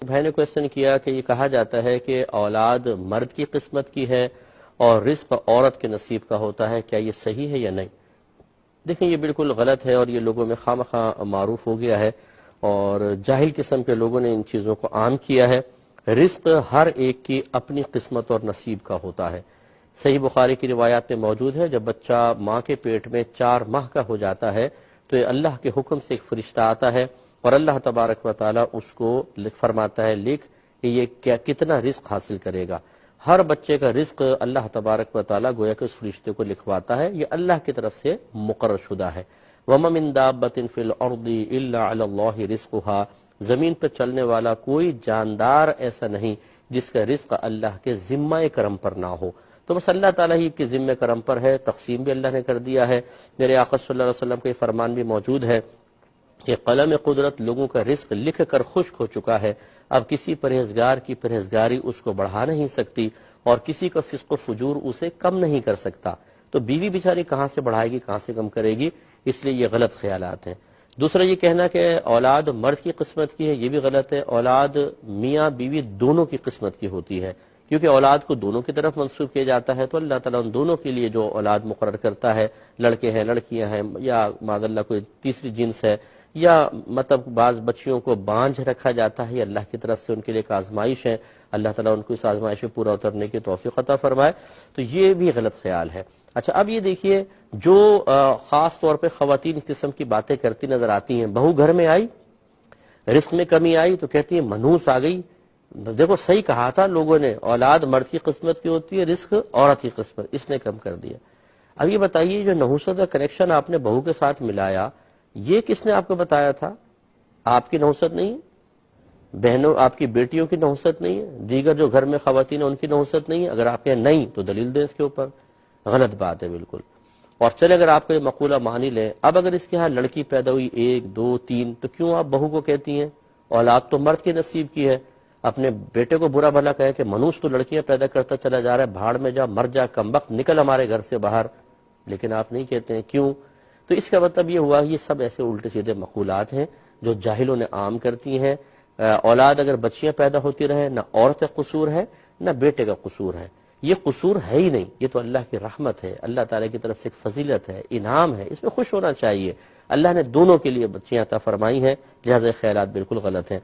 بھائی نے کوشچن کیا کہ یہ کہا جاتا ہے کہ اولاد مرد کی قسمت کی ہے اور رزق عورت کے نصیب کا ہوتا ہے، کیا یہ صحیح ہے یا نہیں؟ دیکھیں یہ بالکل غلط ہے اور یہ لوگوں میں خواہ مخواہ معروف ہو گیا ہے اور جاہل قسم کے لوگوں نے ان چیزوں کو عام کیا ہے۔ رزق ہر ایک کی اپنی قسمت اور نصیب کا ہوتا ہے۔ صحیح بخاری کی روایات میں موجود ہے، جب بچہ ماں کے پیٹ میں 4 ماہ کا ہو جاتا ہے تو یہ اللہ کے حکم سے ایک فرشتہ آتا ہے اور اللہ تبارک و تعالی اس کو فرماتا ہے لکھ کہ یہ کتنا رزق حاصل کرے گا۔ ہر بچے کا رزق اللہ تبارک و تعالی گویا کہ اس فرشتے کو لکھواتا ہے، یہ اللہ کی طرف سے مقرر شدہ ہے۔ وَمَا مِن دَابَّةٍ فِي الْأَرْضِ إِلَّا عَلَى اللَّهِ رِزْقُهَا، زمین پر چلنے والا کوئی جاندار ایسا نہیں جس کا رزق اللہ کے ذمہ کرم پر نہ ہو، تو بس اللہ تعالیٰ ہی کے ذمہ کرم پر ہے، تقسیم بھی اللہ نے کر دیا ہے۔ میرے آقا صلی اللہ علیہ وسلم کا یہ فرمان بھی موجود ہے کہ قلم قدرت لوگوں کا رزق لکھ کر خشک ہو چکا ہے، اب کسی پرہیزگار کی پرہیزگاری اس کو بڑھا نہیں سکتی اور کسی کا فسق و فجور اسے کم نہیں کر سکتا، تو بیوی بیچاری کہاں سے بڑھائے گی، کہاں سے کم کرے گی؟ اس لیے یہ غلط خیالات ہیں۔ دوسرا یہ کہنا کہ اولاد مرد کی قسمت کی ہے، یہ بھی غلط ہے۔ اولاد میاں بیوی دونوں کی قسمت کی ہوتی ہے، کیونکہ اولاد کو دونوں کی طرف منسوب کیا جاتا ہے، تو اللہ تعالیٰ ان دونوں کے لیے جو اولاد مقرر کرتا ہے، لڑکے ہیں لڑکیاں ہیں یا معاذ اللہ کوئی تیسری جنس ہے، یا مطلب بعض بچیوں کو بانجھ رکھا جاتا ہے، یہ اللہ کی طرف سے ان کے لیے ایک آزمائش ہے، اللہ تعالیٰ ان کو اس آزمائش میں پورا اترنے کی توفیق عطا فرمائے، تو یہ بھی غلط خیال ہے۔ اچھا اب یہ دیکھیے جو خاص طور پہ خواتین قسم کی باتیں کرتی نظر آتی ہیں، بہو گھر میں آئی، رزق میں کمی آئی تو کہتی ہے منحوس آ گئی۔ دیکھو صحیح کہا تھا لوگوں نے، اولاد مرد کی قسمت کی ہوتی ہے، رزق عورت کی قسمت، اس نے کم کر دیا۔ اب یہ بتائیے جو نحوست کا کنیکشن آپ نے بہو کے ساتھ ملایا، یہ کس نے آپ کو بتایا تھا؟ آپ کی نحوست نہیں ہے، بہنوں آپ کی بیٹیوں کی نحوست نہیں ہے، دیگر جو گھر میں خواتین ہیں ان کی نحوست نہیں ہے؟ اگر آپ کہیں نہیں تو دلیل دیں اس کے اوپر، غلط بات ہے بالکل۔ اور چلے اگر آپ کو یہ مقولہ مانی لیں، اب اگر اس کے ہاں لڑکی پیدا ہوئی 1 2 3 تو کیوں آپ بہو کو کہتی ہیں اولاد تو مرد کے نصیب کی ہے؟ اپنے بیٹے کو برا بھلا کہیں کہ منوس تو لڑکیاں پیدا کرتا چلا جا رہا ہے، بھاڑ میں جا، مر جا، کمبخت، نکل ہمارے گھر سے باہر، لیکن آپ نہیں کہتے ہیں، کیوں؟ تو اس کا مطلب یہ ہوا یہ سب ایسے الٹے سیدھے مقولات ہیں جو جاہلوں نے عام کرتی ہیں۔ اولاد اگر بچیاں پیدا ہوتی رہے، نہ عورت کا قصور ہے نہ بیٹے کا قصور ہے، یہ قصور ہے ہی نہیں، یہ تو اللہ کی رحمت ہے، اللہ تعالیٰ کی طرف سے ایک فضیلت ہے، انعام ہے، اس میں خوش ہونا چاہیے۔ اللہ نے دونوں کے لیے بچیاں عطا فرمائی ہیں، لہذا خیالات بالکل غلط ہیں۔